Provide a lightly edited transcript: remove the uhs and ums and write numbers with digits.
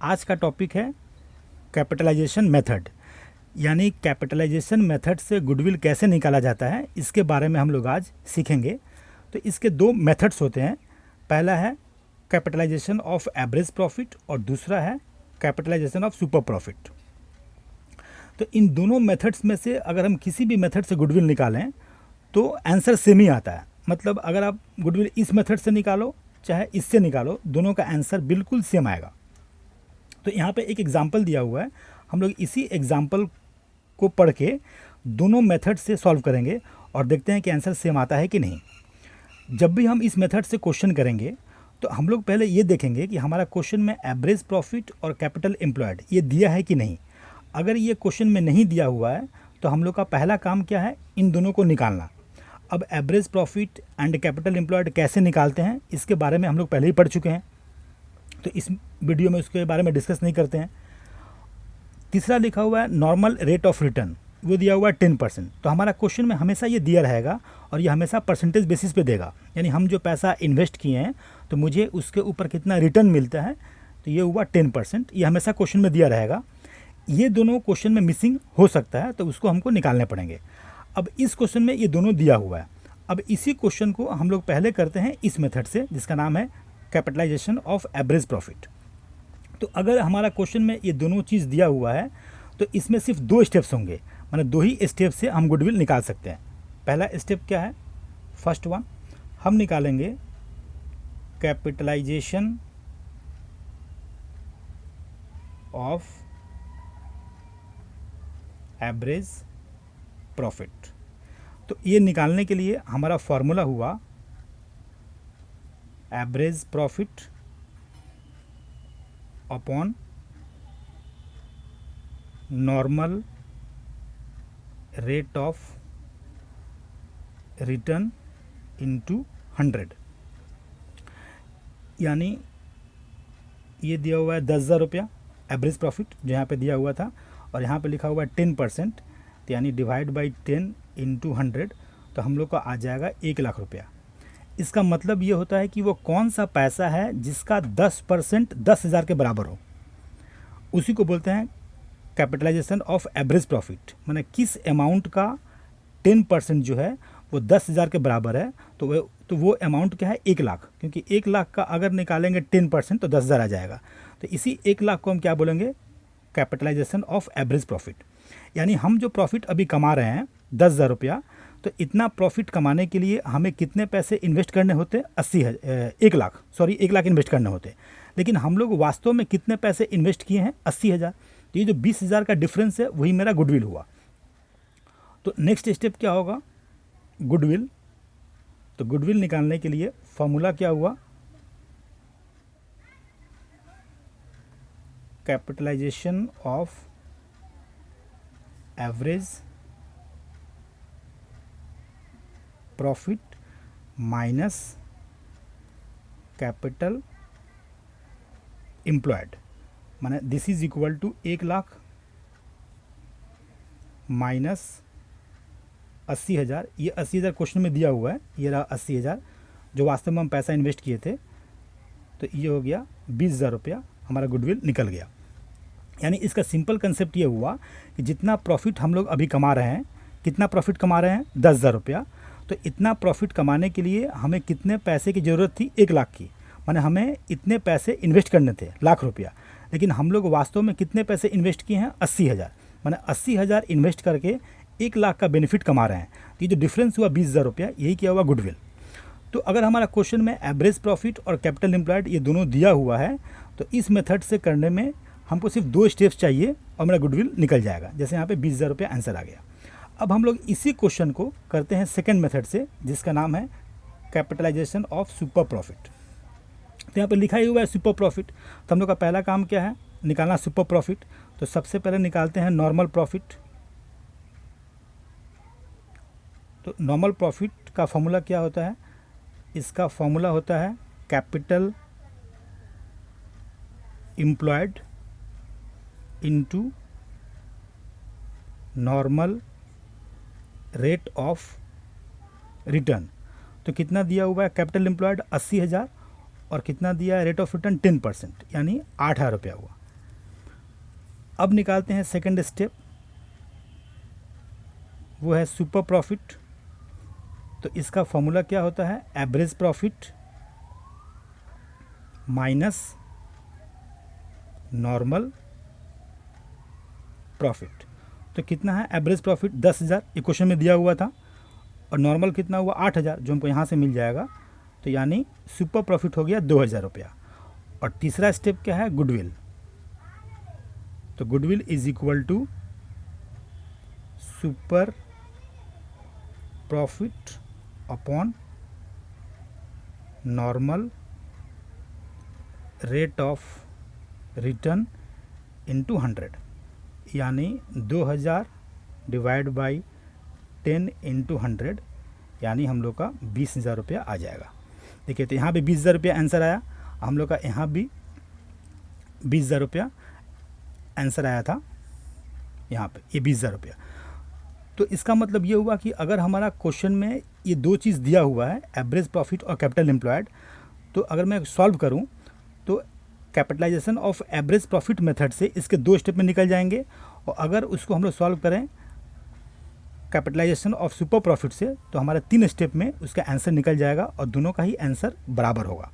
आज का टॉपिक है कैपिटलाइजेशन मेथड, यानी कैपिटलाइजेशन मेथड से गुडविल कैसे निकाला जाता है, इसके बारे में हम लोग आज सीखेंगे। तो इसके दो मेथड्स होते हैं, पहला है कैपिटलाइजेशन ऑफ एवरेज प्रॉफिट और दूसरा है कैपिटलाइजेशन ऑफ सुपर प्रॉफिट। तो इन दोनों मेथड्स में से अगर हम किसी भी मेथड से गुडविल निकालें तो आंसर सेम ही आता है। मतलब अगर आप गुडविल इस मेथड से निकालो चाहे इससे निकालो, दोनों का आंसर बिल्कुल सेम आएगा। तो यहाँ पे एक एग्जांपल दिया हुआ है, हम लोग इसी एग्जांपल को पढ़ के दोनों मेथड से सॉल्व करेंगे और देखते हैं कि आंसर सेम आता है कि नहीं। जब भी हम इस मेथड से क्वेश्चन करेंगे तो हम लोग पहले ये देखेंगे कि हमारा क्वेश्चन में एवरेज प्रॉफिट और कैपिटल एम्प्लॉयड ये दिया है कि नहीं। अगर ये क्वेश्चन में नहीं दिया हुआ है तो हम लोग का पहला काम क्या है, इन दोनों को निकालना। अब average profit and capital employed कैसे निकालते हैं इसके बारे में हम लोग पहले ही पढ़ चुके हैं, तो इस वीडियो में उसके बारे में डिस्कस नहीं करते हैं। तीसरा लिखा हुआ है नॉर्मल रेट ऑफ रिटर्न, वो दिया हुआ है 10%। तो हमारा क्वेश्चन में हमेशा ये दिया रहेगा और ये हमेशा परसेंटेज बेसिस पे देगा, यानी हम जो पैसा इन्वेस्ट किए हैं तो मुझे उसके ऊपर कितना रिटर्न मिलता है, तो ये हुआ 10%। ये हमेशा क्वेश्चन में दिया रहेगा। ये दोनों क्वेश्चन में मिसिंग हो सकता है तो उसको हमको निकालने पड़ेंगे। अब इस क्वेश्चन में ये दोनों दिया हुआ है। अब इसी क्वेश्चन को हम लोग पहले करते हैं इस मेथड से, जिसका नाम है कैपिटलाइजेशन ऑफ एवरेज प्रॉफिट। तो अगर हमारा क्वेश्चन में ये दोनों चीज़ दिया हुआ है तो इसमें सिर्फ दो स्टेप्स होंगे, माने दो ही स्टेप से हम गुडविल निकाल सकते हैं। पहला स्टेप क्या है, फर्स्ट वन, हम निकालेंगे कैपिटलाइजेशन ऑफ एवरेज प्रॉफिट। तो ये निकालने के लिए हमारा फॉर्मूला हुआ average profit upon normal rate of return into 100। यानी ये दिया हुआ है 10,000 रुपया एवरेज प्रॉफिट जो यहाँ पे दिया हुआ था, और यहाँ पे लिखा हुआ है 10%, तो यानी डिवाइड बाई 10 इंटू 100, तो हम लोग का आ जाएगा 1,00,000 रुपया। इसका मतलब ये होता है कि वो कौन सा पैसा है जिसका 10% 10,000 के बराबर हो, उसी को बोलते हैं कैपिटलाइजेशन ऑफ एवरेज प्रॉफिट। माने किस अमाउंट का 10% जो है वो 10,000 के बराबर है, तो वो अमाउंट क्या है, 1,00,000। क्योंकि 1,00,000 का अगर निकालेंगे 10% तो 10,000 आ जाएगा। तो इसी 1,00,000 को हम क्या बोलेंगे, कैपिटलाइजेशन ऑफ एवरेज प्रॉफिट। यानी हम जो प्रॉफिट अभी कमा रहे हैं 10,000 रुपया, तो इतना प्रॉफिट कमाने के लिए हमें कितने पैसे इन्वेस्ट करने होते, 1,00,000 इन्वेस्ट करने होते। लेकिन हम लोग वास्तव में कितने पैसे इन्वेस्ट किए हैं, 80,000। तो ये जो 20,000 का डिफरेंस है वही मेरा गुडविल हुआ। तो नेक्स्ट स्टेप क्या होगा, गुडविल। तो गुडविल निकालने के लिए फॉर्मूला क्या हुआ, capitalisation of average profit minus capital employed. माने this is equal to 1,00,000 minus 80,000। ये 80,000 क्वेश्चन में दिया हुआ है, ये रहा 80,000 जो वास्तव में हम पैसा इन्वेस्ट किए थे। तो ये हो गया 20,000 रुपया, हमारा गुडविल निकल गया। यानी इसका सिंपल कंसेप्ट ये हुआ कि जितना प्रॉफिट हम लोग अभी कमा रहे हैं, कितना प्रॉफिट कमा रहे हैं, 10,000 रुपया। तो इतना प्रॉफिट कमाने के लिए हमें कितने पैसे की ज़रूरत थी, 1,00,000 की। माने हमें इतने पैसे इन्वेस्ट करने थे, 1,00,000 रुपया। लेकिन हम लोग वास्तव में कितने पैसे इन्वेस्ट किए हैं, 80,000। माने 80,000 इन्वेस्ट करके 1,00,000 का बेनिफिट कमा रहे हैं। तो ये जो डिफरेंस हुआ 20,000 रुपया, यही क्या हुआ, गुडविल। तो अगर हमारा क्वेश्चन में एवरेज प्रॉफिट और कैपिटल एम्प्लॉयड ये दोनों दिया हुआ है तो इस मेथड से करने में हमको सिर्फ दो स्टेप्स चाहिए और मेरा गुडविल निकल जाएगा। जैसे यहाँ पे 20,000 रुपया आंसर आ गया। अब हम लोग इसी क्वेश्चन को करते हैं सेकंड मेथड से, जिसका नाम है कैपिटलाइजेशन ऑफ सुपर प्रॉफिट। तो यहाँ पे लिखा ही हुआ है सुपर प्रॉफिट। तो हम लोग का पहला काम क्या है, निकालना सुपर प्रॉफिट। तो सबसे पहले निकालते हैं नॉर्मल प्रॉफिट। तो नॉर्मल प्रॉफिट का फॉर्मूला क्या होता है, इसका फॉर्मूला होता है capital employed into normal rate of return. तो कितना दिया हुआ है, कैपिटल एम्प्लॉयड 80,000 और कितना दिया है रेट ऑफ रिटर्न 10%, यानी 8,000 रुपया हुआ। अब निकालते हैं सेकंड स्टेप, वो है सुपर प्रॉफिट। तो इसका फॉर्मूला क्या होता है, average profit minus normal profit. तो कितना है एवरेज प्रॉफिट 10,000, ये क्वेश्चन में दिया हुआ था, और नॉर्मल कितना हुआ 8,000 जो हमको यहाँ से मिल जाएगा। तो यानी सुपर प्रॉफिट हो गया 2,000 रुपया। और तीसरा स्टेप क्या है, गुडविल। तो goodwill is equal to super profit upon normal rate of return into 100, यानी 2,000 डिवाइड बाई 10 इंटू 100, यानी हम लोग का 20,000 रुपया आ जाएगा। देखिए, तो यहाँ भी 20,000 रुपया आंसर आया, हम लोग का यहाँ भी 20,000 रुपया आंसर आया था, यहाँ पे ये 20,000 रुपया। तो इसका मतलब ये हुआ कि अगर हमारा क्वेश्चन में ये दो चीज़ दिया हुआ है, एवरेज प्रॉफिट और कैपिटल एम्प्लॉयड, तो अगर मैं सॉल्व करूं तो capitalisation of average profit method से इसके 2 स्टेप में निकल जाएंगे, और अगर उसको हम लोग सॉल्व करें कैपिटलाइजेशन ऑफ सुपर प्रॉफिट से, तो हमारे 3 स्टेप में उसका आंसर निकल जाएगा और दोनों का ही आंसर बराबर होगा।